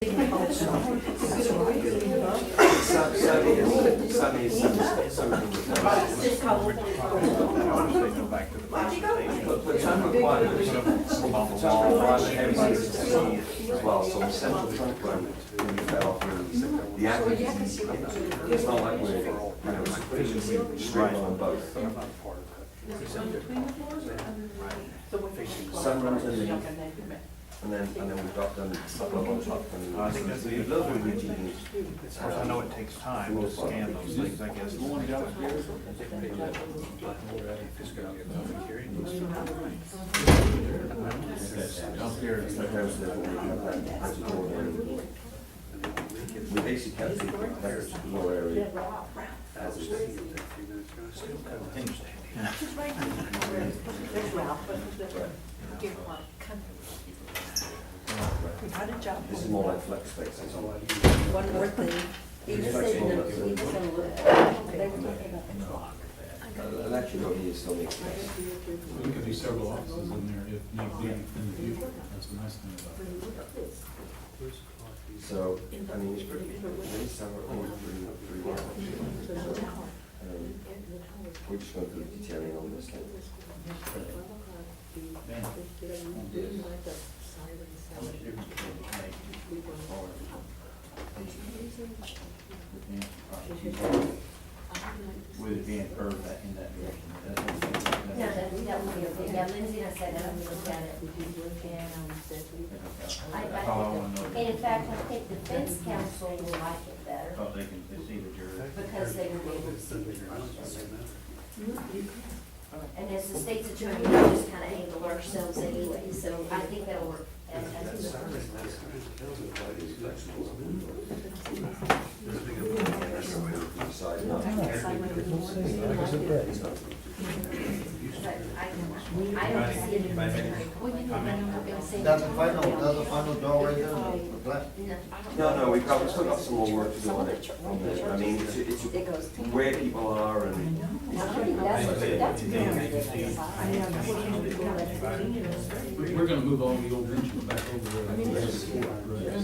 As well, so the central trunk line when you fell off the accuracy, it's not like we're, sufficiently straight on both. Sun runs underneath, and then we've got them above on top. And I think that's the little bit of routine. Of course, I know it takes time to scan those things, I guess. We basically kept the lower area as it is. This is more like flex space. One more thing, he just said, he was gonna look, they were talking about the clock. Electric over here still makes sense. There could be several offices in there if need be in the future. That's the nice thing about it. So, I mean, it's pretty summer or pretty well. We're just going through the detailing on this thing. With it being curved that in that direction. Yeah, that would be okay. Yeah, Lindsay and I said that, I'm gonna look at it. And in fact, I think the Defense Council will like it better Because they can see the jury. because they will be able to see the jury. And as the state's attorney, we just kind of handle ourselves anyway, so I think that'll work. I don't see it. That's the final door right there? No, we've still got some more work to do on it. I mean, it's where people are and. We're gonna move all the old benches back over there.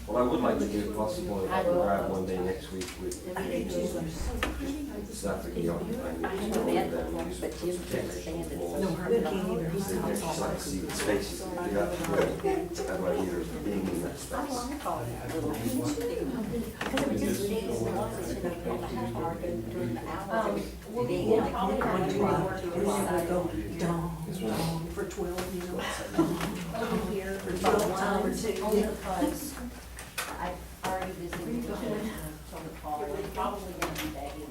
Well, I would like to, if possible, if I can grab one day next week with staff to be occupying see the spaces that you have to have ideas of being in that space. For 12 minutes. Here for about 1 hour or 2. Only because I already visited with them and told the call, they're probably gonna be back in.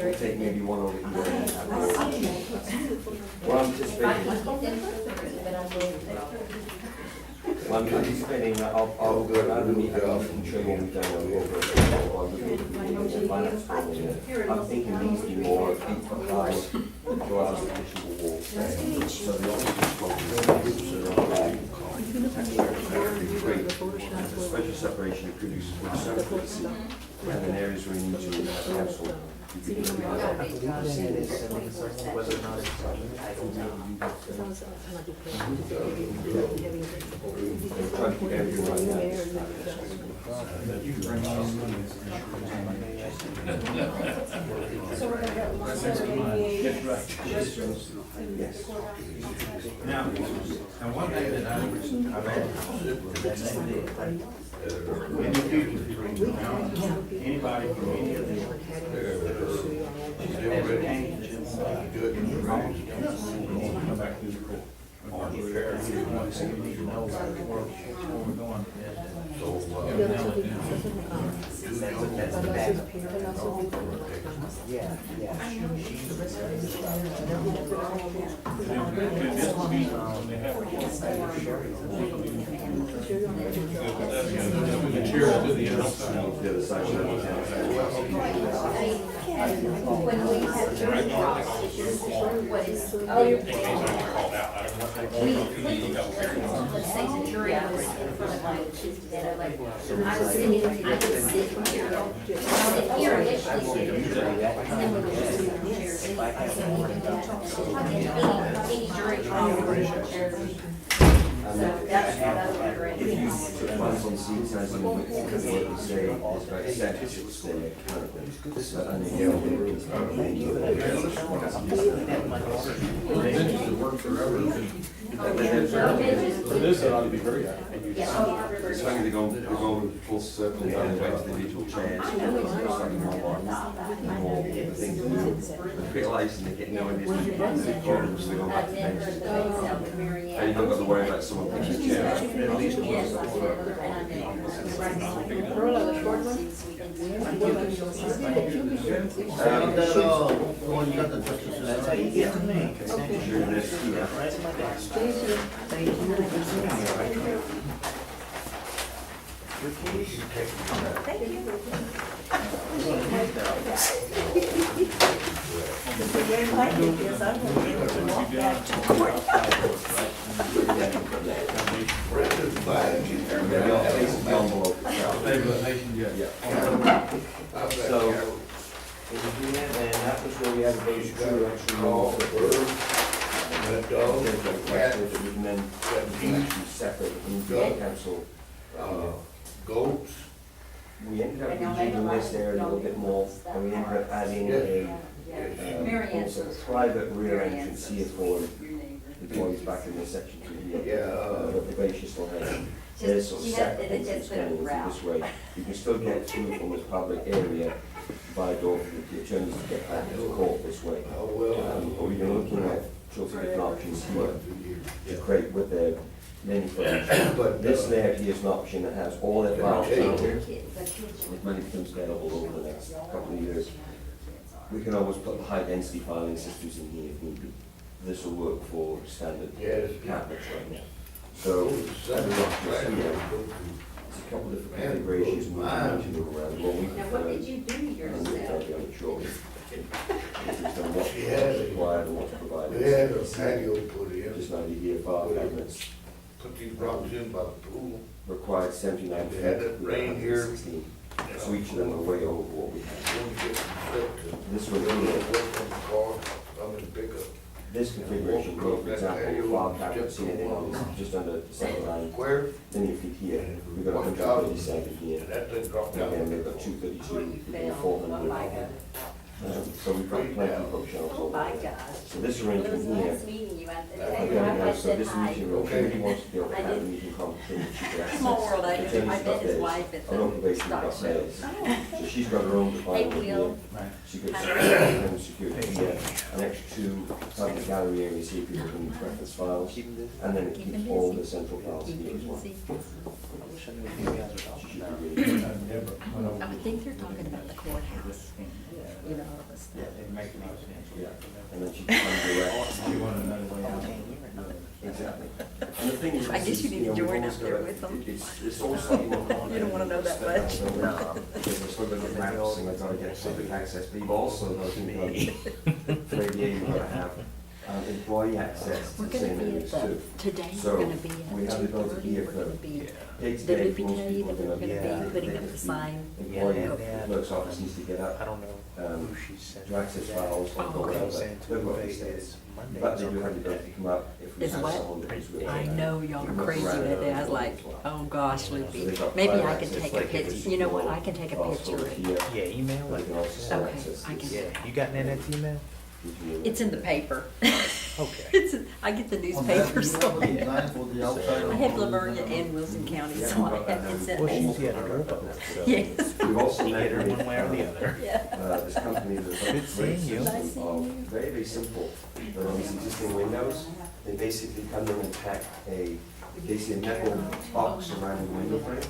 We'll take maybe one over here. Well, I'm anticipating that I'll go around and meet and show you what we've done over. I'm thinking these be more 8 foot high, so as a additional wall. So the office great. The special separation produces good surface, and then areas where you need to cancel. Whether or not it's. Try to keep everything like that. So we're gonna go. Yes. Now, and one thing that I've asked, in the future, anybody from any of these, come back to the court. You need to know where we're going. That's the back. Yeah, yeah. The other side of When we have jury process, what is, let's say the jury was in front of my, I was sitting here, initially, and then we were just in the chairs. see. I Any can't worry about jury. And So that's what I would if agree. you put plans on seats as in what they say is about septic, they and then Benches that work forever. For this, it ought to be very accurate. it's funny, they go full circle down the way to the individual chairs. It's like more thing to do. They realise and they get no idea the problems, so they go back to benches. And you don't have to worry about someone picking a chair. At least One got the justices. That's how you get to me. During this, yeah. Right in my desk. Your keys? Stabilization, yeah. So, And that was where we had to go through actually. and then actually separate in the council. Goats, We ended up redoing this area a little bit more, and we ended up adding almost a private rear entrance here for employees back in this section here. Yeah. The base still has, there's sort of separate entrance going in this way. You can still get through from this public area by door, it turns to get back to the court this way. But we've been looking at sorts of different options here to create with their many furniture. but This layout here is an option that has all their files down here. If money becomes available over the next couple of years, we can always put the high density filing systems in here if need be. This will work for standard Yes. cabinets right now. So, other options here, there's a couple of different configurations we can move around. What we Now, what did prefer, you do and we'll yourself? tell you on it shortly. Is on what's She had it. required and what's provided. they had a patio put in, Just an idea, file cabinets put these rocks in by the pool. required 79 feet. They had it rain here. 16. So each of them are way over what we have. Wouldn't get stuff to, This one work here, on the car, I'm in pickup. this configuration, for example, file cabinets here, on just under 79 Square, linear feet here. We've got 137 here. and that thing dropped down. Again, we've got 232, we've got 400. So we've got plenty of bookshelves Oh, over my there. gosh. So this It was arrangement here, nice meeting you at the so this table. meeting room, she wants to be able to have a meeting conference, she can access. Small world, I Attorney's met got his theirs. wife at Our own probation the got stock theirs. show. So she's got her own Hey, department here. Will. She gets home security here, an extra 2 public gallery areas here, people can reference files, and then it keeps all the central files here as well. She should be really good. I think they're talking about the courthouse, you know, all this stuff. Yeah, and then she can come direct. You want another way out? Exactly. And the thing is, I guess you need to we've join always up there got- with them. It's all slightly more complicated. You don't wanna know that much. No. Because we're still got the maps and we've got to get public access, but you've also got to for ADA, you've got to have employee access to We're the gonna same be areas at the, too. today, So, we're gonna be we at have the ability 2:30, here we're for gonna be, day to did day, we most tell you people that are we're gonna gonna be putting up the sign? employee, Yeah. the clerk's office needs to get up, I don't know um, who she sent. to access files or Oh, whatever, Sent to they've got Vegas these days. Monday. But they do have the ability to come up if we Is have what? someone that is with. I know y'all are crazy that day, I was like, oh gosh, Loopy, they've got maybe fire I can access, take a like every picture, you know what, I single can take a household picture. here, Yeah, email but they it. can also still Okay, access I this. can- Yeah, you got Nanette's email? It's in the paper. Okay. It's, I get the newspaper, so I Design for the outside. I have Lavernia and Wilson County, so I have it sent Well, she's me. got a girl, so. Yes, We've also You get her met one way or the with, other. yeah. this company that's got a Good great seeing you. system of, very, very simple. They're on these existing windows, they basically come in and pack basically a metal box around the window frames.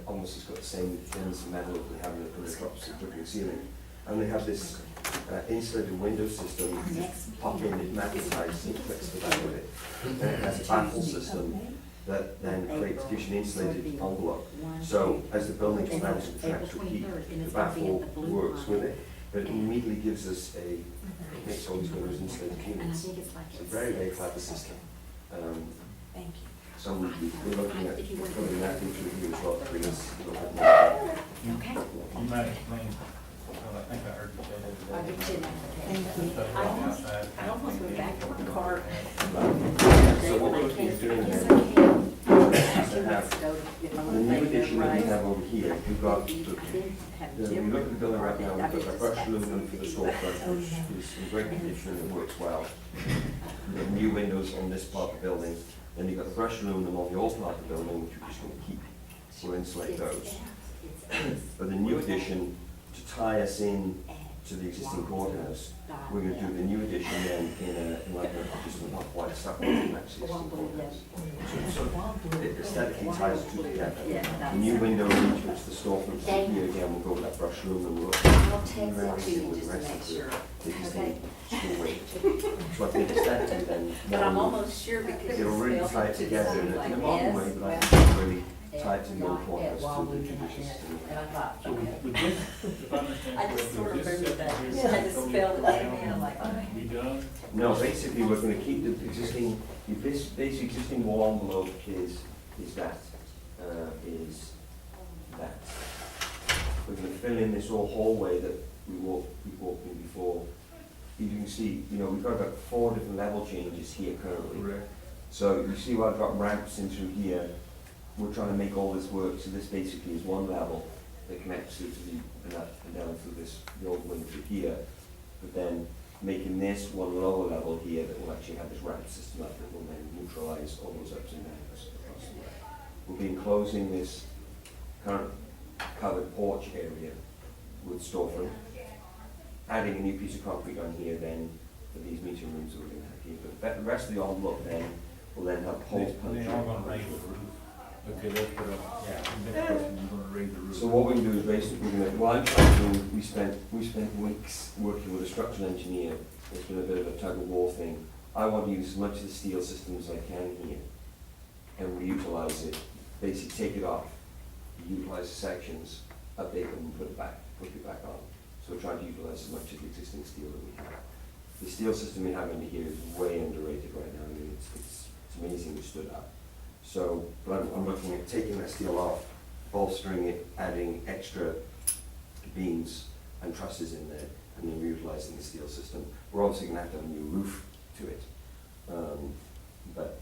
Almost has got the same things, metal that we have in the drops of dripping ceiling. And they have this insulated window system, pop in, it magnetizes and clicks to the back of it. And it has a baffle system that then creates additional insulated envelope. So as the building expands and contracts with heat, the baffle works with it, but it immediately gives us it makes all these windows insulated And I units. think it's like. It's a very, very clever system. Thank you. So we're looking at putting that into here as well, because we'll have more. Okay. I'm not explaining. Well, I think I heard you say that I today. did too. Thank you. I almost went back to my car. So what we're looking at doing Yes, here I can. is to 2 have weeks ago, if I the wanna new make it addition that we right. have over here, we've got, You the- did have we look at the different building right now, part. we've got the brushed I aluminum for the did storefront, which is in great condition and works well. We've got new windows on this part of the building, then you've got the brushed aluminum on the old part of the building, which we're just gonna keep, we'll insulate those. But the new addition, to tie us in to the existing courthouse, we're gonna do the new addition then in like just a white stuff on the existing courthouse. So it aesthetically ties the two together. Yeah, The new window which is the storefront here again, will go with that brush room and look. I'll text it to you just to make sure. The Okay. existing school wing. So I think aesthetically then. But I'm almost sure because It'll you really spelled tie it it to the together same in like a modern way, this. but I think it's really tied to the old Not courthouse while to the we had tradition it. system. And I thought, So okay. would this, if I understand I just sort correctly, of would this remember that. section I here had to totally spell it down to me, and I'm like, and okay. Be done? No, basically, we're gonna keep the existing, this basic existing wall envelope is that. We're gonna fill in this whole hallway that we walked in before. You can see, you know, we've got about 4 different level changes here currently. So you see where I've got ramps in through here, we're trying to make all this work, so this basically is one level that connects through to the, and up and down through this, the old wing through here. But then making this one lower level here that will actually have this ramp system up that will then neutralize all those ups and downs across the way. We'll be enclosing this current covered porch area with storefront, adding a new piece of concrete on here then for these meeting rooms that we're going to have here. But the rest of the envelope then will then have holes punched. They're all gonna raise the roof. Okay, that's what I, Yeah. next question, you're gonna raise the roof. So what we can do is basically, we're gonna, well, I'm trying to do, we spent weeks working with a structural engineer. It's been a bit of a tug of war thing. I want to use as much of the steel system as I can here and reutilize it, basically take it off, utilize the sections, update them and put it back on. So we're trying to utilize as much of the existing steel that we have. The steel system we have under here is way underrated right now. I mean, it's amazing we stood up. So, but I'm looking at taking that steel off, bolstering it, adding extra beams and trusses in there, and then reutilizing the steel system. We're obviously gonna have to have a new roof to it. But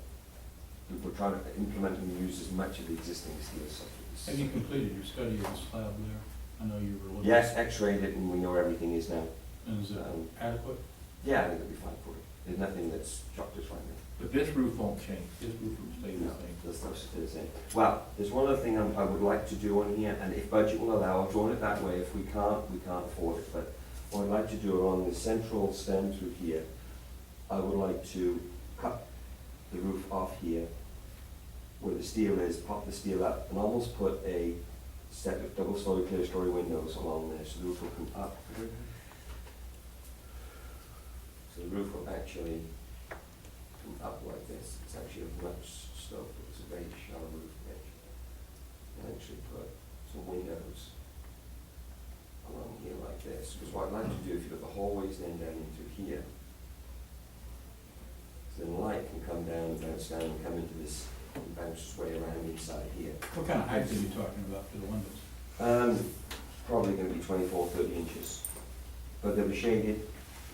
we're trying to implement and use as much of the existing steel stuff. Have you completed your study of the slab there? I know you were looking. Yes, x-rayed it and we know where everything is now. And is it adequate? Yeah, I think it'll be fine for it. There's nothing that's shocked us right now. But this roof won't change, this roof will stay the No, same. that's the same. Well, there's one other thing I would like to do on here, and if budget will allow, I'll draw it that way. If we can't afford it. But what I'd like to do along the central stem through here, I would like to cut the roof off here where the steel is, pop the steel up, and almost put a set of double-story, clear-story windows along there, so the roof will come up. So the roof will actually come up like this. It's actually a much slope, it's a very shallow roof edge. And actually put some windows along here like this, because what I'd like to do, if you look, the hallways then down into here, so then light can come down, bounce down, and come into this, and bounce its way around inside here. What kind of height are you talking about for the windows? Probably gonna be 24, 30 inches. But they'll be shaded,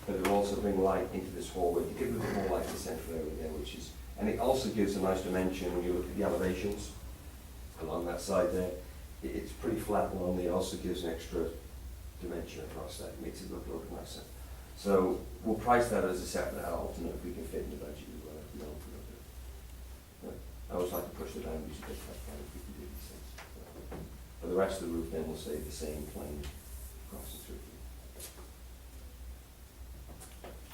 but it'll also bring light into this hallway, to give it a bit more light in the central area there, which is, and it also gives a nice dimension when you look at the elevations along that side there. It's pretty flat along there, it also gives an extra dimension across that, makes it look a little nicer. So we'll price that as a separate alternate if we can fit in the budget as well, if we don't. But I always like to push the boundaries a bit, if we can do these things. But the rest of the roof then will stay the same plane across the through.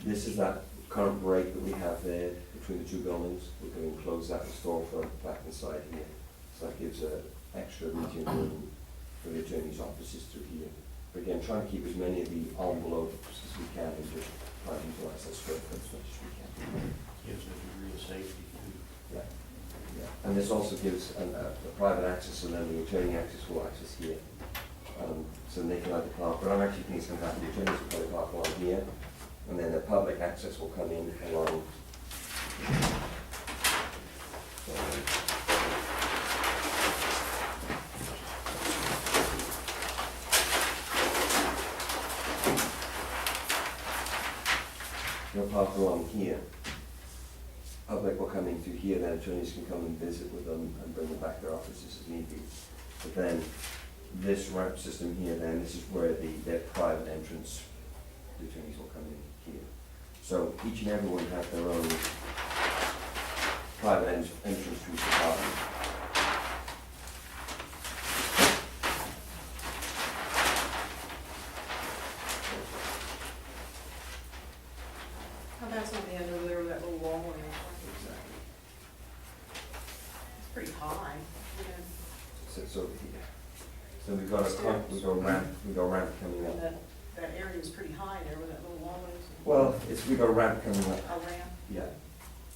This is that current break that we have there between the two buildings. We're going to close that with storefront back inside here. So that gives an extra meeting room for the attorney's offices through here. But again, trying to keep as many of the envelopes as we can and just try and utilize that square foot as much as we can. Gives a degree of safety too. Yeah. And this also gives a private access, and then the attorney access will access here. So they can either park, but I'm actually thinking it's going to happen, the attorneys will probably park along here, and then the public access will come in along. they'll park along here. Public will come in through here, then attorneys can come and visit with them and bring them back to their offices as need be. But then, this ramp system here, then, this is where their private entrance, the attorneys will come in here. So each and every one have their own private entrance to each apartment. How that's on the end over there with that little wall in it. Exactly. It's pretty high, you know, So it's over here. So we've got a ramp coming and up. that area is pretty high there where that little wall is. Well, we've got a ramp coming up. A ramp. Yeah,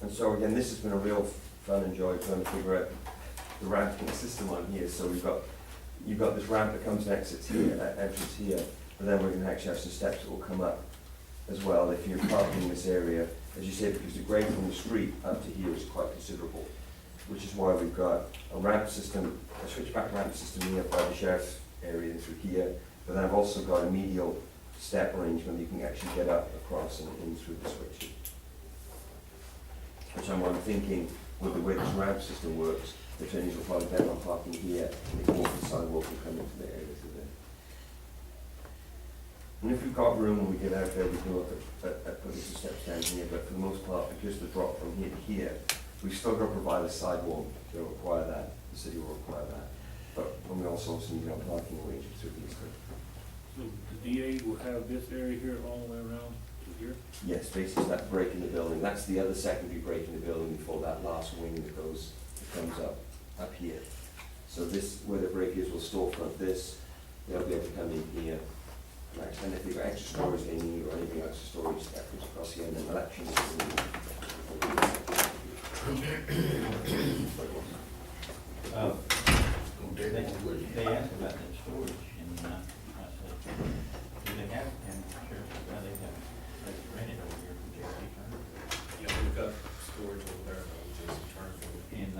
and so again, this has been a real fun and joy trying to figure out the ramping system on here. So you've got this ramp that comes and exits here, entrance here, but then we're gonna actually have some steps that will come up as well. If you're parking in this area, as you say, because the grade from the street up to here is quite considerable, which is why we've got a ramp system, a switchback ramp system here by the sheriff's area and through here, but then I've also got a medial step arrangement you can actually get up across and in through the switches. Which I'm thinking, with the way this ramp system works, the attorneys will probably plan on parking here, they can walk the sidewalk and come into the area through there. And if we've got room when we get out there, we can look at putting some steps down here, but for the most part, because the drop from here to here, we've still got to provide a sidewalk, they'll require that, the city will require that. But when we also need our parking arrangements through these two. So the DA will have this area here all the way around to here? Yes, basically that break in the building, that's the other secondary break in the building before that last wing that comes up here. So this, where the break is, will storefront this, they'll be able to come in here. And if they've got extra storage they need or anything extra storage, that comes across here, and then elections. They asked about that storage, and I said, do they have, and sure, well, they have, they rented over here from J.C. Turner. Yeah, we've got storage over there, Jason Turner. And,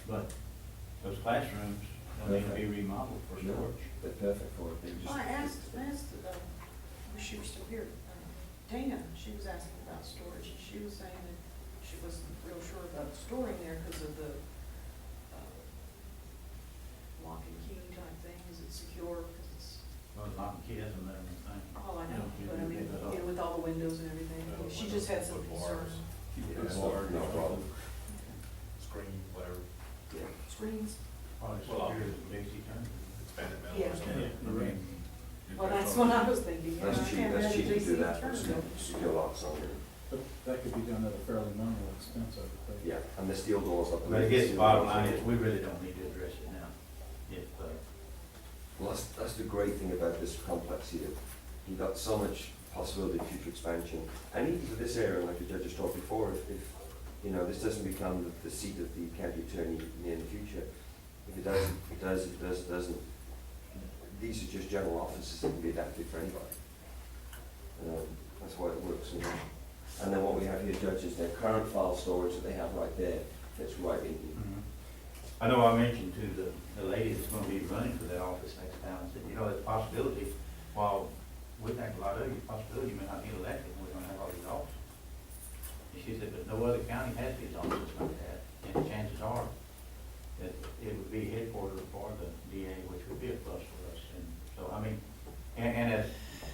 but those classrooms, they need to be remodeled for storage. They're perfect for it, they just. Well, I asked, wish she was still here, Dana, she was asking about storage, and she was saying that she wasn't real sure about storing there because of the lock and key type thing, is it secure, because it's, Well, it's not, key doesn't let them think. oh, I know, Yeah, but I mean, you know, with all the windows and everything, she just had some concern. Yeah, no problem. Screen, whatever, Yeah. Screens, Probably Well, secure as J.C. Turner. expanded metal Yeah. or something. well, that's what I was thinking, you know, I That's cheap, can't that's imagine cheap to do J.C. that, Turner with building. secure locks on it. But that could be done at a fairly minimal expense, I would think. Yeah, and the steel doors up. But I guess the bottom line is, we really don't need to address it now. If, Well, that's the great thing about this complex here. You've got so much possibility of future expansion. And even for this area, like the judge has talked before, if you know, this doesn't become the seat of the county attorney in the future, if it does, it does, if it does, it doesn't. These are just general offices that can be adapted for anybody. That's why it works. And then what we have here, Judge, is their current file storage that they have right there, that's right in here. I know I mentioned to the lady that's gonna be running for that office next time, I said, you know, there's a possibility, while we think a lot of you, possibility you may not get elected, and we're gonna have all these offices. And she said, but no other county has these offices like that, and chances are that it would be headquartered for the DA, which would be a plus for us, and so, I mean, and as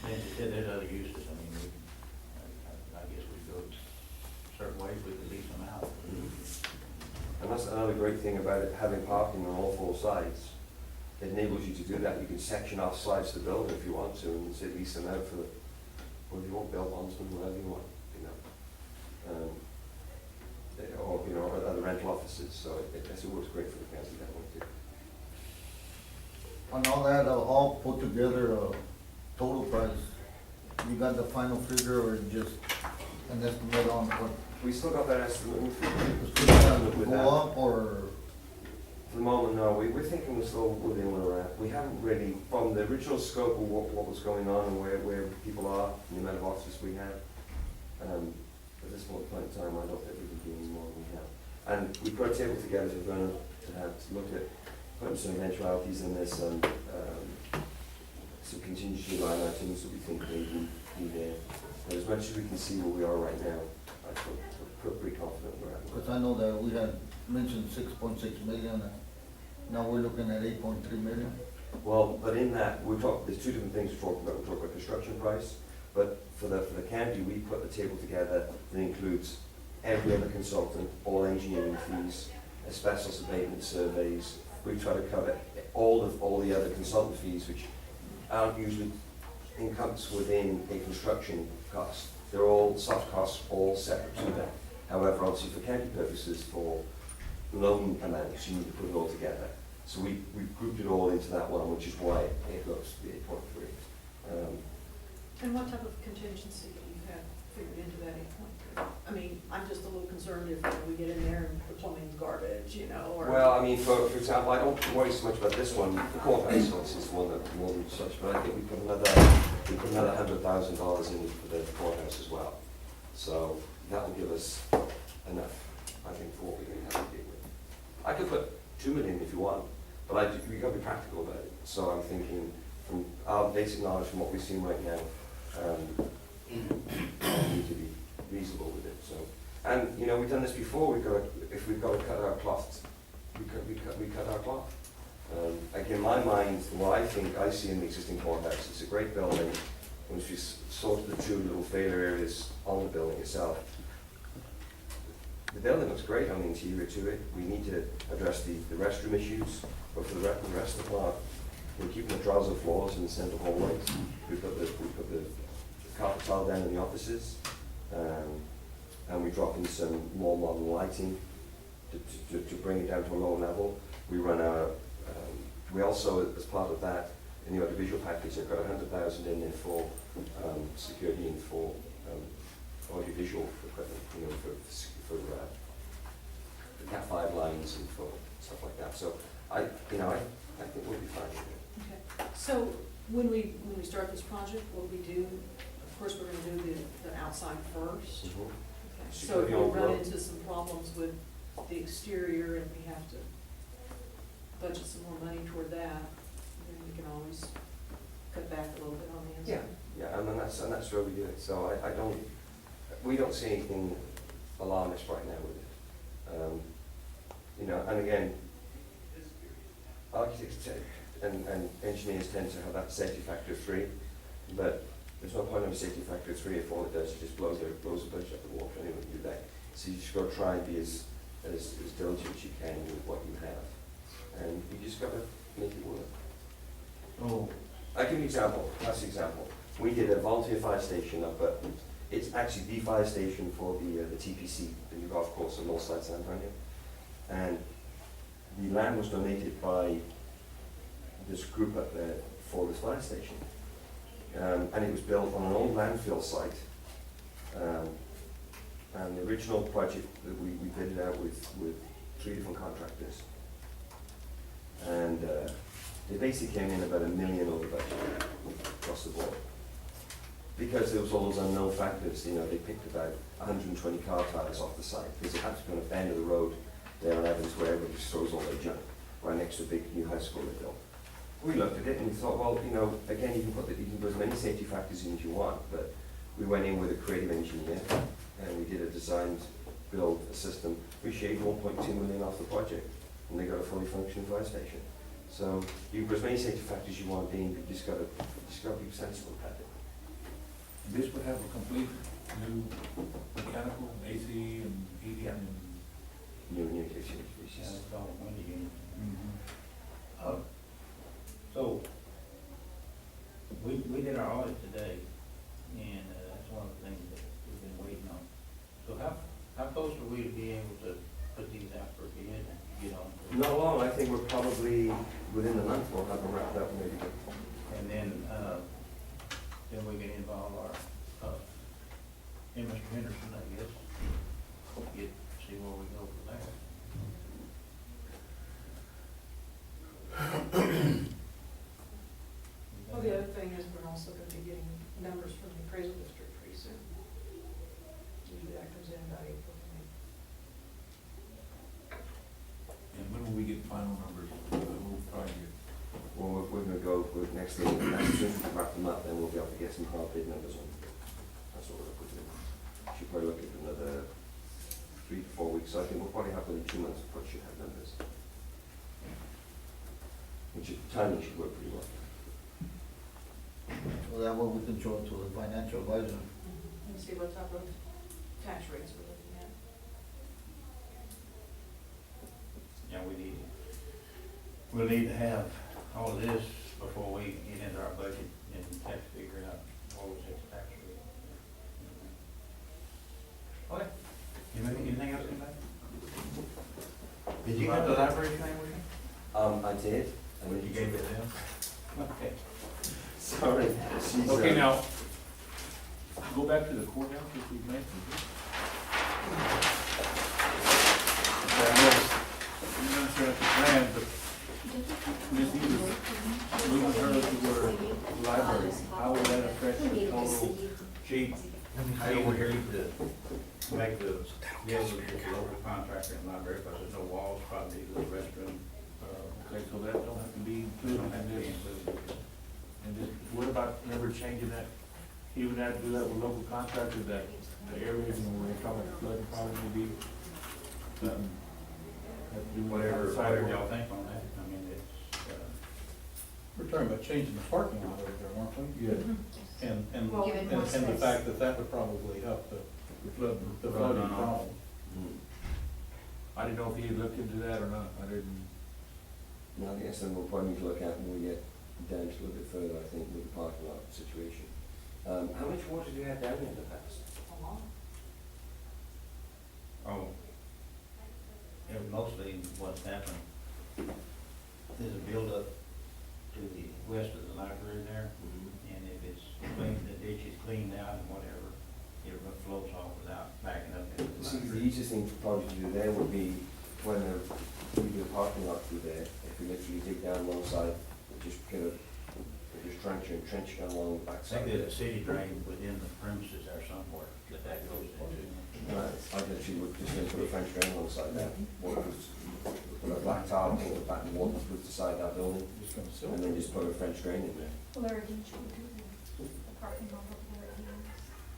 Nancy said, there's other uses, I mean, we can, I guess we go certain ways, we could lease them out. And that's another great thing about it, having parking on all four sides. It enables you to do that. You can section off sides of the building if you want to, and say lease them out for the, whatever you want, bail bondsmen, whatever you want, you know. Or, you know, or other rental offices, so it works great for the county that way too. On all that, all put together, total price, you got the final figure or just an estimate on what We still got that estimate. it's gonna go up or? For the moment, no, we're thinking we're still within where we're at. We haven't really, from the original scope of what was going on and where people are, and the amount of officers we have, at this point in time, I don't think we can do any more than we have. And we put a table together to run, to look at, putting some eventualities in this and, some contingency line items that we think may be there. But as much as we can see where we are right now, I feel pretty confident we're at. Because I know that we had mentioned 6.6 million, and now we're looking at 8.3 million. Well, but in that, there's two different things we're talking about. We're talking about construction price, but for the canopy, we put the table together that includes every other consultant, all engineering fees, asbestos abatement surveys. We try to cover all the other consultant fees, which aren't usually encompassed within a construction cost. They're all soft costs, all separate to that. However, obviously for county purposes, for loan amounts, you need to put it all together. So we grouped it all into that one, which is why it looks to be 8.3. And what type of contingency do you have figured into that 8.3? I mean, I'm just a little concerned if we get in there and the plumbing's garbage, you know, or. Well, I mean, for example, I don't worry so much about this one. The courthouse obviously is the one that more than such, but I think we put another $100,000 in for the courthouse as well. So that will give us enough, I think, for what we're going to have to deal with. I could put $2 million if you want, but we've got to be practical about it. So I'm thinking, from our basic knowledge, from what we've seen right now, we need to be reasonable with it. So, and you know, we've done this before. If we've got to cut our cloths, we cut our cloth. Like in my mind, what I see in the existing courthouse, it's a great building. Once we sorted the two little failure areas on the building itself, the building looks great on the interior to it. We need to address the restroom issues, but for the rest of the plant, we're keeping the trouser floors in the central hallways. We put the carpet tile down in the offices, and we drop in some more modern lighting to bring it down to a lower level. We run we also, as part of that, in the audiovisual package, I've got 100,000 in there for security and for audiovisual equipment, you know, for the Cat 5 lines and for stuff like that. So I think we'll be fine with it. Okay, so when we start this project, what we do, of course, we're gonna do the outside first. Mhm. Okay, Secure so if the we old run road. into some problems with the exterior and we have to budget some more money toward that, then we can always cut back a little bit on the inside. Yeah, and that's where we do it. So we don't see anything alarmist right now with it. You know, and again, architects and engineers tend to have that safety factor of 3, but there's no point in a safety factor of 3 if all it does is just blows the budget up the water anyway you do that. So you just got to try and be as diligent as you can with what you have, and you just got to make it work. Oh, I'll give you an example, classic example. We did a volunteer fire station up at, it's actually the fire station for the TPC, the new golf course on Northside San Antonio. And the land was donated by this group up there for this fire station. And it was built on an old landfill site. And the original project that we bid it out with 3 different contractors. And they basically came in about $1 million over budget across the board. Because there was all those unknown factors, you know, they picked about 120 car tires off the site, because it had to be on the end of the road there on Evans where everybody just throws all their junk, right next to a big new high school they built. We looked at it and we thought, well, you know, again, you can put as many safety factors in as you want, but we went in with a creative engineer and we did a designed build a system. We shaved 1.2 million off the project and they got a fully functioning fire station. So you can put as many safety factors you want in, you just got to be sensible about it. This would have a complete new mechanical, AC and heating and. New yeah, issues. it's all windy unit. Mhm. So, we did our audit today, and that's one of the things that we've been waiting on. So how close are we to be able to put these out for bid and get on? Not long, I think we're probably within the month, we'll have them wrapped up maybe. And then we can involve our, and Mr. Henderson, I guess, see where we go from there. Well, the other thing is we're also gonna be getting numbers from the appraisal district pretty soon. Usually that comes in about April, May. And when will we get final numbers? We'll probably get. Well, we're gonna go with next thing, as soon as we can wrap them up, then we'll be able to get some hard bid numbers on. That's what we're Should probably look at another 3 to 4 weeks, so I think we'll probably have within 2 months, we should have numbers. Which timing should work pretty well. So that way we can show it to the financial advisor. And see what type of tax rates we're looking at. Yeah, we'll need to have all of this before we get into our budget and have to figure out what was its tax rate. Okay. Anything else, anybody? Did you have the library thing with you? I did. I You gave it to them? Okay. Sorry. She's, Okay, now, go back to the courthouse if we may. I'm not sure that's the plan, but Ms. Eva, moving her to her library, how will that affect the total? She, I agreed to make the deal with the local contractor in the library, because there's no walls, probably the restroom. Okay, so that don't have to be included Don't have to in be this. included. And just, what about never changing that, even have to do that with local contractors, that the areas where we're talking about flooding probably maybe, have to do Whatever, outside whatever work. y'all think on that, I mean, it's, We're talking about changing the parking lot over there, weren't we? Yeah. And Well, Give it more the space. fact that that would probably help the flooding Flooding on. problem. I didn't know if he had looked into that or not, I didn't. No, I think that's something we'll probably need to look at when we get down to a little bit further, I think, with the parking lot situation. How much water do you have down there in the past? A lot. oh, yeah, mostly what's happened, there's a buildup to the west of the library there, and if it's clean, the ditch is cleaned out and whatever, it flows off without backing up into the See, the library. easiest thing probably to do there would be when we do the parking lot through there, if we literally dig down one side, and just get a, just trench down along the back I side. think there's a city drain within the premises there somewhere that goes into. Right, I literally would just put a French drain on the side there, water goes, put a black tile, paint the back and water goes beside that building, Just gonna and silver. then just put a French drain in there. Larry, didn't you do the parking lot over there again?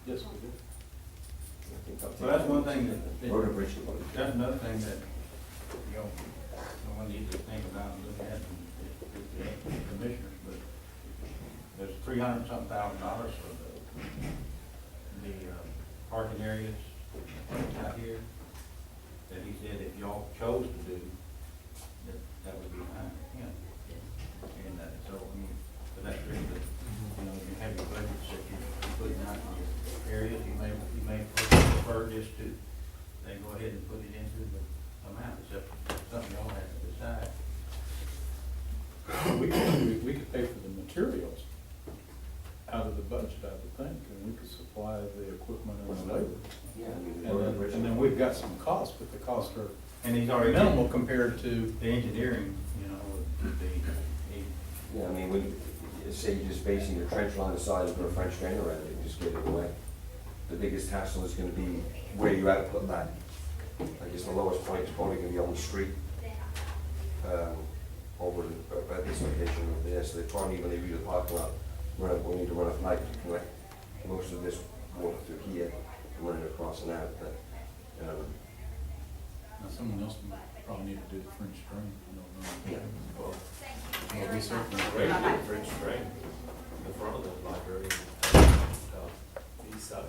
Yes, we do. I think that'll Well, that's one thing Road and bridge. That's another thing that, you know, one needs to think about and look at, and the commissioners, but there's $300-something thousand for the parking areas out here, that he said if y'all chose to do, that would be fine, you know. And so, I mean, but that's pretty good, you know, you have your budgets that you're putting out in your areas, you may prefer just to, they go ahead and put it into the amount, it's up, something y'all have to decide. We could pay for the materials out of the budget, I would think, and we could supply the equipment and the labor. Yeah, I mean, the road and bridge. And then we've got some costs, but the costs are And he's already minimal compared to, the engineering, you know, would be, Yeah, I mean, when, say you're just basing your trench line aside and put a French drain around it, and just get it away. The biggest hassle is gonna be where you at to put that. I guess the lowest point is probably gonna be on the street, over at this location over there, so they probably, when they redo the parking lot, we'll need to run a pipe to connect most of this water through here, and run it across and out, but, now someone else might probably need to do the French drain, I don't know. Well, we certainly. Ray did French drain in the front of the library, east side.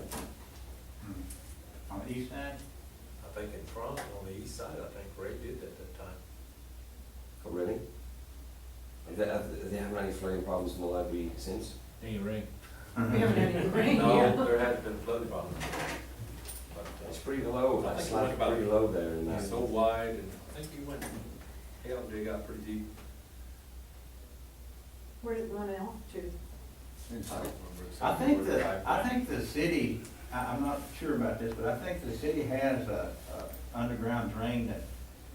on the east side, I think in front, on the east side, I think Ray did at that time. oh, really? Have they haven't had any flooding problems in the library since? Any rain? We haven't had any rain No, yet. there has been flooding problems. But, It's pretty low, I think it's it went like about- pretty low there, and It's so wide, and I think you went, hell, they got pretty deep. Where did it run out to? I don't remember I exactly think where that, I think the city, I'm not sure about this, but I think the city has a underground drain that,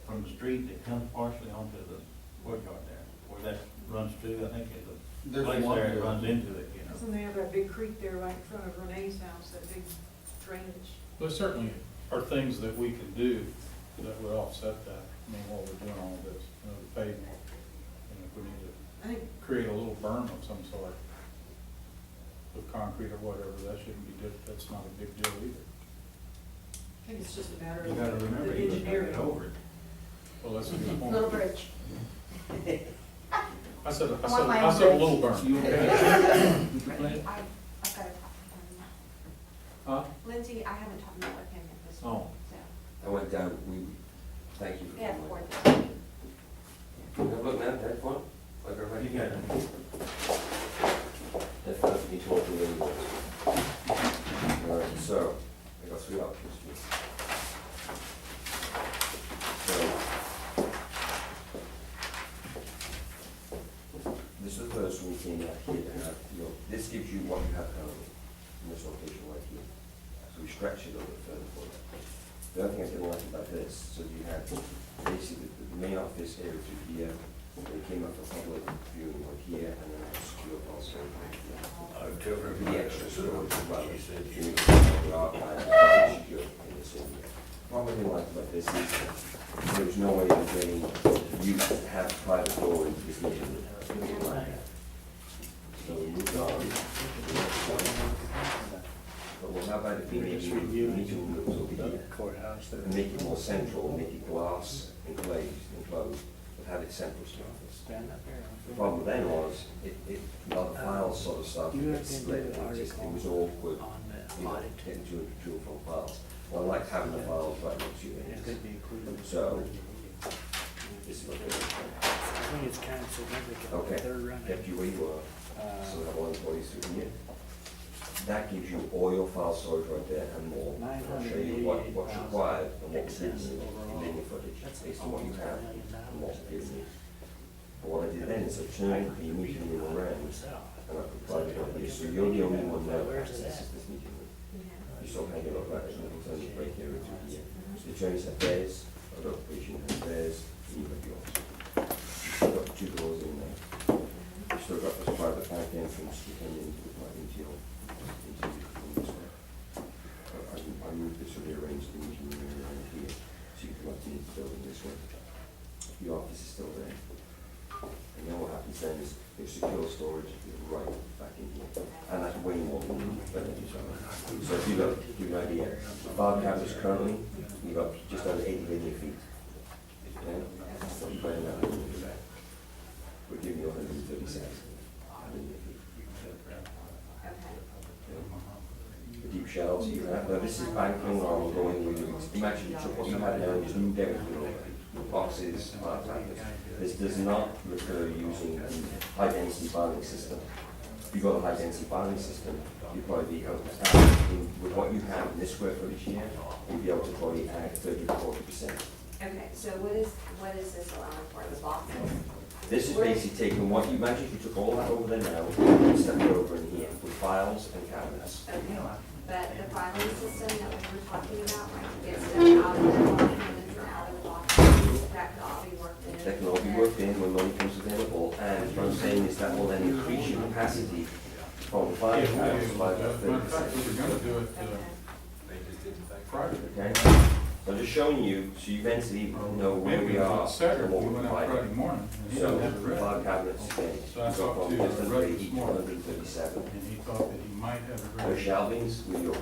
from the street that comes partially onto the courtyard there, where that runs to, I think there's a There's place one there that there. runs into it, you know. Doesn't they have that big creek there right in front of Renee's house, that big drainage? There certainly are things that we can do that would offset that, I mean, while we're doing all of this, you know, the paving. And if we need to I think, create a little berm of some sort with concrete or whatever, that shouldn't be, that's not a big deal either. think it's just a matter You of gotta remember, the he was gonna engineering. get over it. Well, that's a good point. Little bridge. I said want my a bridge. little burn. You okay? I've got to talk to him. Huh? Lindsay, I haven't talked about with him yet this Oh. week, so. I went down, thank you for Yeah, coming. for Have a look now, that fun? Like everybody? You got it. That's not me talking anymore. All right, so, I got 3 options here. So, this is the first one we came out here, and this gives you what you have currently in this location right here. So we stretch it a little bit further for that. The other thing I didn't like about this, so you had basically the main office area through here, they came up for public viewing like here, and then secure also right here. I tell her. The extra storage as well. She said, You need to have the archive and secure in this area. What I didn't like about this is there was no way of getting you to have private door into this meeting room. We didn't like that. So we moved on. But well, how about if we make the meeting rooms over here? And make it more central, make it glass enclosed, but have it central to the office. The problem then was, a lot of files sort of started to get split, it was awkward, getting to and from files. Well, I like having the files right next to you. So, this is what they're okay, kept you where you were, so we have all employees through here. That gives you all your file storage right there and more. I'll show you what's required and what was given in linear footage, based on what you have and what's given. But what I did then is I turned the meeting room around and I put private over here, so you're the only one now that accesses this meeting room. You stop hanging up right there, and turn the break area to here. So the attorneys have theirs, other operation has theirs, and you have yours. You've still got 2 doors in there. You've still got this private back entrance to come into the into your this way. I moved this, so they arranged the meeting room around here, so you can come up into the building this way. The office is still there. And then what happens then is the secure storage is right back in here. And that's way more than you need. So if you look, give you an idea, the file cabinets currently, you've got just under 80 linear feet. Okay? So you got another linear back. We're giving you 136 linear feet. The deep shelves you have, now this is banking or going with you. Imagine you took what you had now and just moved everything over. Boxes, file cabinets. This does not refer using a high density filing system. If you've got a high density filing system, you'd probably be able to add, with what you have in this square footage here, you'd be able to probably add 30 to 40%. Okay, so what is this allowing for, the boxes? This is basically taking what you imagine if you took all that over there now and stepped it over in here with files and cabinets. Okay, but the filing system that we were talking about, like, gets them out of the documents and out of the boxes, that could all be worked in? That can all be worked in when money comes available, and what I'm saying is that will then increase your capacity from 5 cabinets by about Matter of fact, we were 30%. gonna do it, Okay. They just didn't think. Friday. Okay? So I'm just showing you, so you eventually know where Maybe we are Saturday, and what we we're went out Friday providing. morning, and he So, doesn't have it ready. 5 cabinets again, So I we go talked from to just under Russ 80 this to morning. 137. And he thought that he might have it For ready. shelvings, with your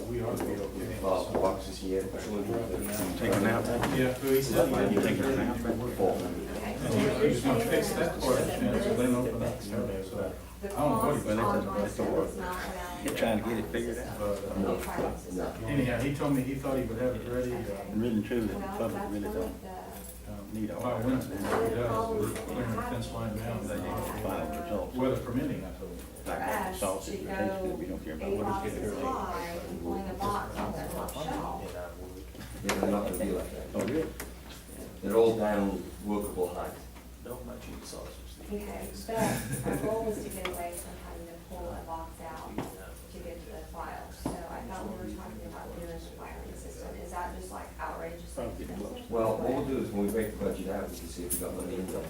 We ought to be okay. files and boxes here, 232. Take them out. Yeah, so he said, You take them out. 400. Okay. and he was gonna fix that question, so then open up the survey, so. The I don't know what cost he- on Well, my it's stuff a- is not allowing. You're trying to get it figured out. But, No, Filing system. no. anyhow, he told me he thought he would have it ready, Really and truly, the Well, public that's really one don't of the. need all by that. Wednesday. He does, we're clearing the fence line down, They need final results. weather permitting, I told him. Like us sausage to or case, go we don't care about 8 what it's boxes getting early. high and pulling a box on the top shelf. Yeah, they're not gonna be like that. Oh, really? They're all down workable height. Don't much eat sausage. Okay, but our goal was to get away from having to pull a box out to get to the file. So I thought we were talking about doing a filing system. Is that just like outrageously expensive? Well, what we'll do is when we break the budget out, we can see if we got money in there.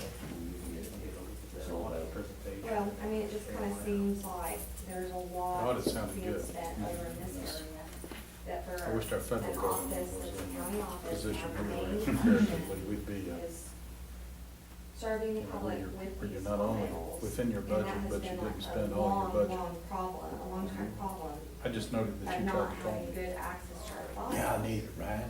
So, Well, I mean, it just kind of seems like there's a lot Oh, that sounded being good. spent over in this area. That for I wished our federal an government office, was that's a in county office, position our we were in main comparatively, function we'd be, is serving the public you're- with where these you're not only files. within your And budget, that has but you been didn't a spend all your long, budget. long problem, a long-time problem, I just noted that of you not tried to call having me. good access to our files. Yeah, I need it, right?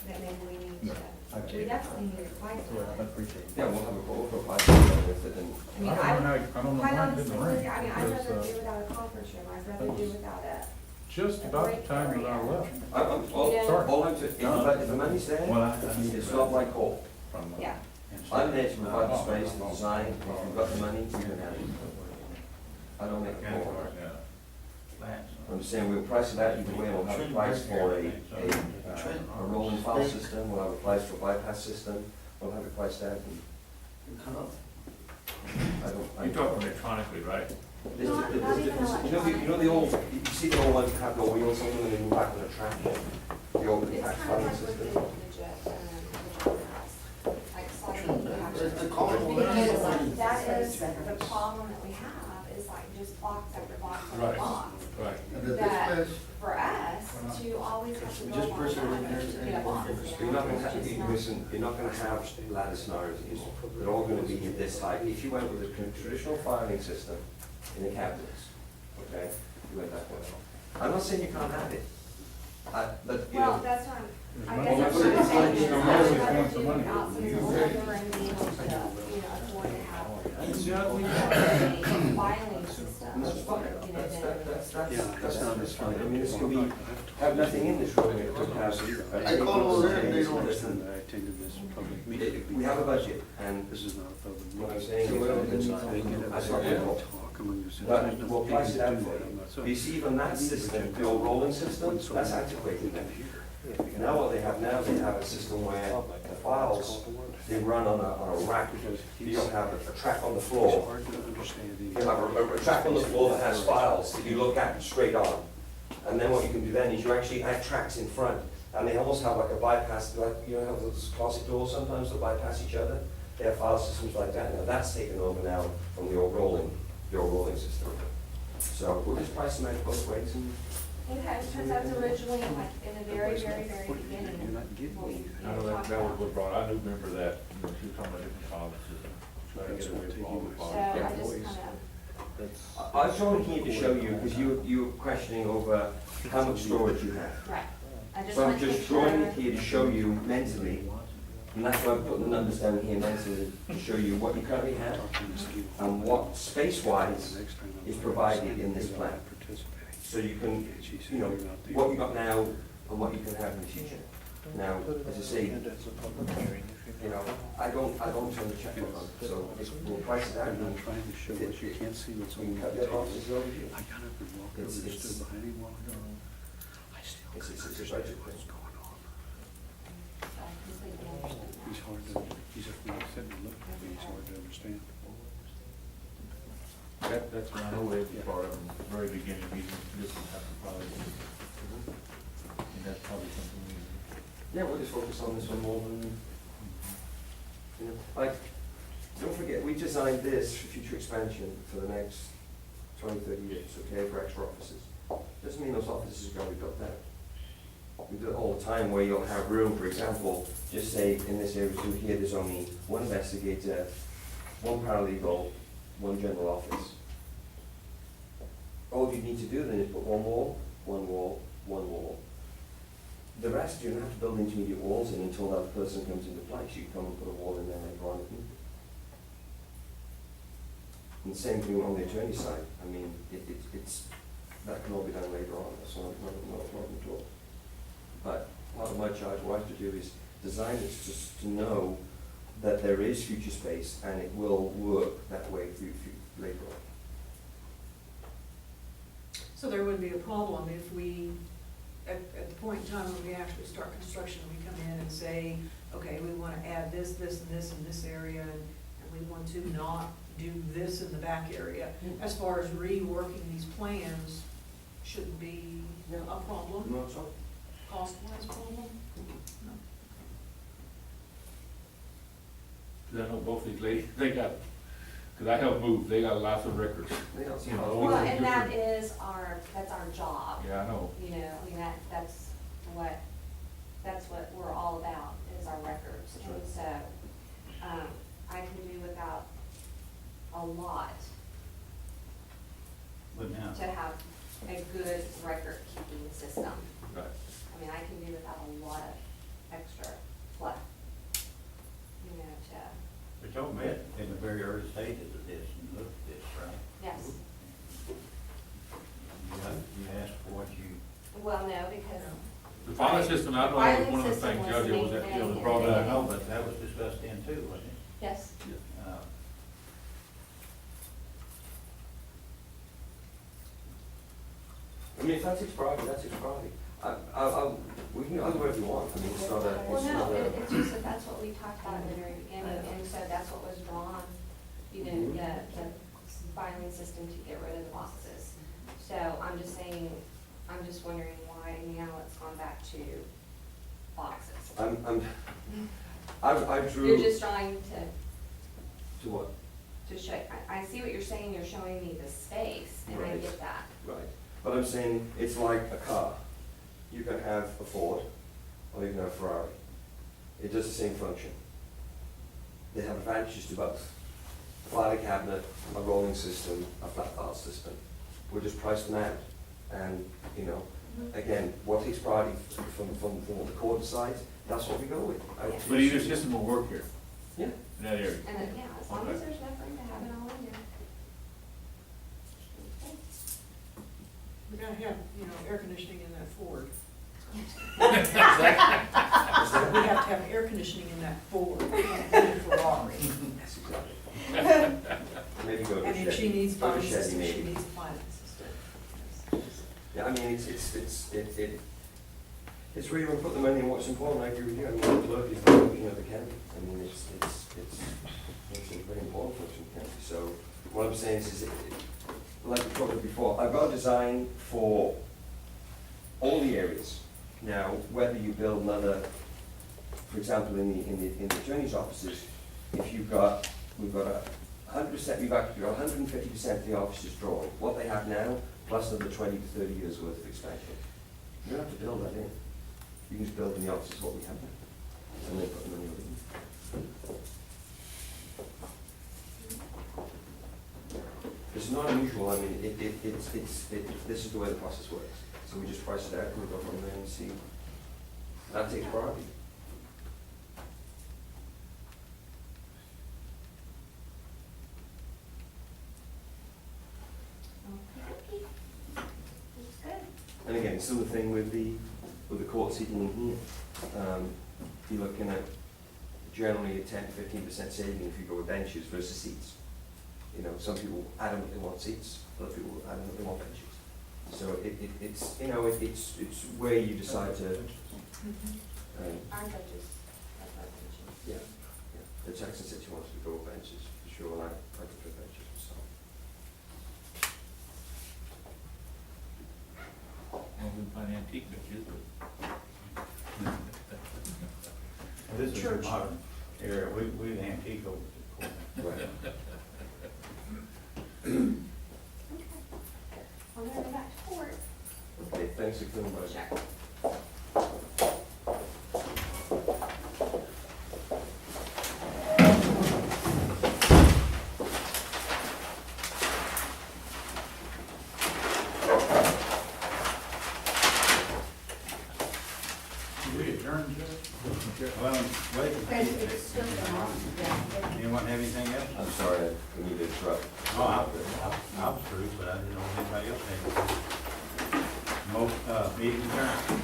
that maybe we need Yeah, to, okay. we definitely need to fight Yeah, I that. appreciate it. Yeah, we'll have a call for five minutes with it and. I mean, I don't know, I don't know quite why it didn't honestly, ring. I mean, I'd because, rather do without a conference room, I'd rather do without a, just about the time that I left. I'm, all, Yeah. all I'm, if the money's there, Well, I need it's to- not my call. yeah. I'm there to provide the space, the design, if you've got the money, you can have it. I don't make the call. I'm just saying, we'll price it out either way, we'll have a price for a rolling file system, we'll have a price for bypass system, we'll have it priced out and. I don't. You're talking electronically, right? There's Not difference, even you know the old, you see the old ones that have no wheels on them and they move back on a track? The old It's track kind of filing like with system. the jet, the jet house, like sliding It's the capture. common Because that is the problem that we have, is like just box after box after Right. box. Right. And the That dispatch, for us to always have to go Just on push it in that there to and get a box, we'll figure you You're know? not gonna have, It's just not- listen, you're not gonna have ladder scenarios, they're all gonna be this height. If you went with a traditional filing system in the cabinets, okay, you went that way. I'm not saying you can't have it, but, you Well, know, that's what I Well, guess that's that's what I'm what saying, it's is like, I'd you know, rather it's do money. without some You older and being able to, afford to have a filing system, and that's fine, you know, that's, then. that's fine. I mean, this could be, have nothing in this room, it could have. I call over there and they don't listen. I attended this public meeting. We have a budget, and This is not a public what I'm meeting. saying So whatever they is, need I saw people. Talk among yourselves. But There's we'll nothing price it out to do for that. you. I'm not saying- You see, even that system, the old rolling system, that's antiquated now. Now what they have now, they have a system where the files, they run on a rack. You don't have a track on the It's floor. hard to understand the. You have a track on the floor that has files that you look at straight on. And then what you can do then is you actually add tracks in front. And they almost have like a bypass, like, you know, have those closet doors sometimes that bypass each other. They have file systems like that. Now that's taken over now from the old rolling system. So we'll just price them out both ways and. Okay, because that's originally, like, in the very, very, very beginning, You're not getting what we, it. you I know, know that, talked that was about. what brought, I do remember that, you know, she was talking about different filing systems. Trying to get away from all the So filing. I Yeah. just kind of, I'm only here to show you, because you were questioning over how much storage you have. right, I just So I'm want to make just sure. drawing it here to show you mentally, and that's why I'm putting the numbers down here mentally, to show you what you currently have and what space-wise is provided in this plan. So you can, you know, what you got now and what you can have in the future. Now, as I say, you know, I don't turn the checkbook on, so we'll price it out I'm and not trying to show us, you can't see what's we on can the cut that off as table. well. I got up and walked over and stood behind him while ago. I still It's can't a understand budget what's thing. going on. I completely understand that. He's hard to, he's just, when he's sitting and looking at me, he's hard to understand. That's when I know it was brought up in the very beginning, we just have to probably, and that's probably something we. Yeah, we'll just focus on this one more than, you know, like, don't forget, we designed this for future expansion for the next 20, 30 years, okay, for extra offices. Doesn't mean those offices are gonna be built out. We do it all the time where you'll have room, for example, just say in this area through here, there's only one investigator, one paralegal, one general office. All you need to do then is put one wall, one wall, one wall. The rest, you don't have to build intermediate walls in until that person comes into place. You can come and put a wall in there later on if needed. And the same thing on the attorney side. I mean, it's, that can all be done later on. That's not a problem at all. But part of my charge, what I have to do is design it just to know that there is future space and it will work that way for you later on. So there would be a problem if we, at the point in time when we actually start construction, we come in and say, okay, we want to add this, this, and this in this area, and we want to not do this in the back area. As far as reworking these plans, shouldn't be a problem, No, it's not. cost-wise problem? No. Cause I know both these ladies, they got, cause I helped move, they got lots of records. They don't see You know, how- Well, and that is that's our job. Yeah, I know. You know, I mean, that's what we're all about, is our records. That's And right. so, I can do without a lot But now, to have a good record-keeping system. Right. I mean, I can do without a a lot of extra fluff, you know, to, But y'all met in the very early stages of this and looked at this, right? yes. You asked for what you, Well, no, because The filing system, I know was one of the things, Judge, it was, Filing it was system brought was I up. know, but that was discussed then too, wasn't it? yes, I mean, if that's its priority, that's its priority. We can go wherever you want, I mean, it's not a, well, it's no, not a. it's just that that's what we talked about in the very beginning, and so that's what was drawn, you know, the filing system to get rid of the boxes. So I'm just saying, I'm just wondering why now it's gone back to boxes. I drew. You're just trying To what? to show, I see what you're saying, you're showing me the space, and I Right. get that. Right, but I'm saying, it's like a car. You can have a Ford, or you can have a Ferrari. It does the same function. They have advantages to both. Filing cabinet, a rolling system, a flat file system. We'll just price them out. And, you know, again, what takes priority from the court decides, that's what we go with. But either system will work here, Yeah. in that area. And then, yeah, as long as Okay. there's enough room to have it all in there. Okay. We gotta have, you know, air conditioning in that Ford. We have to have air conditioning in that Ford, not in the Ferrari. That's exactly. Maybe go to And if she Chevy. needs Go to filing Chevy, system, she maybe. needs a filing system. Yeah, I mean, it's where you want to put the money and what's important, I agree with you. I mean, the clerk is the function of the county. I mean, it's a very important function of the county. So what I'm saying is like we talked about before, I've got a design for all the areas. Now, whether you build another, for example, in the attorney's offices, if we've got 100%, you've got 150% of the offices drawn. What they have now, plus another 20 to 30 years worth of expansion. You don't have to build that in. You can just build in the offices what we have now. And then put them in the other. It's not unusual, I mean, this is the way the process works. So we just price it out and we go from there and see. That takes priority. Okay. Looks good. And again, still the thing with the court seating in here. You're looking at generally a 10 to 15% saving if you go with benches versus seats. You know, some people adamantly want seats, other people adamantly want benches. So it's, you know, it's where you decide to, Our judges, that's our position. yeah. The Jackson City wants to go with benches, for sure, and I prefer benches, so. Well, we can find antique benches, but. this is a Church. modern area, we antique over the court. Right. Okay. I'm gonna go back to court. Okay, thanks for coming by. Check. We adjourned, Judge? Well, wait. Anyone have anything else? I'm sorry, I need to interrupt. Oh, I was through, but I didn't know if anybody else had. Meeting adjourned.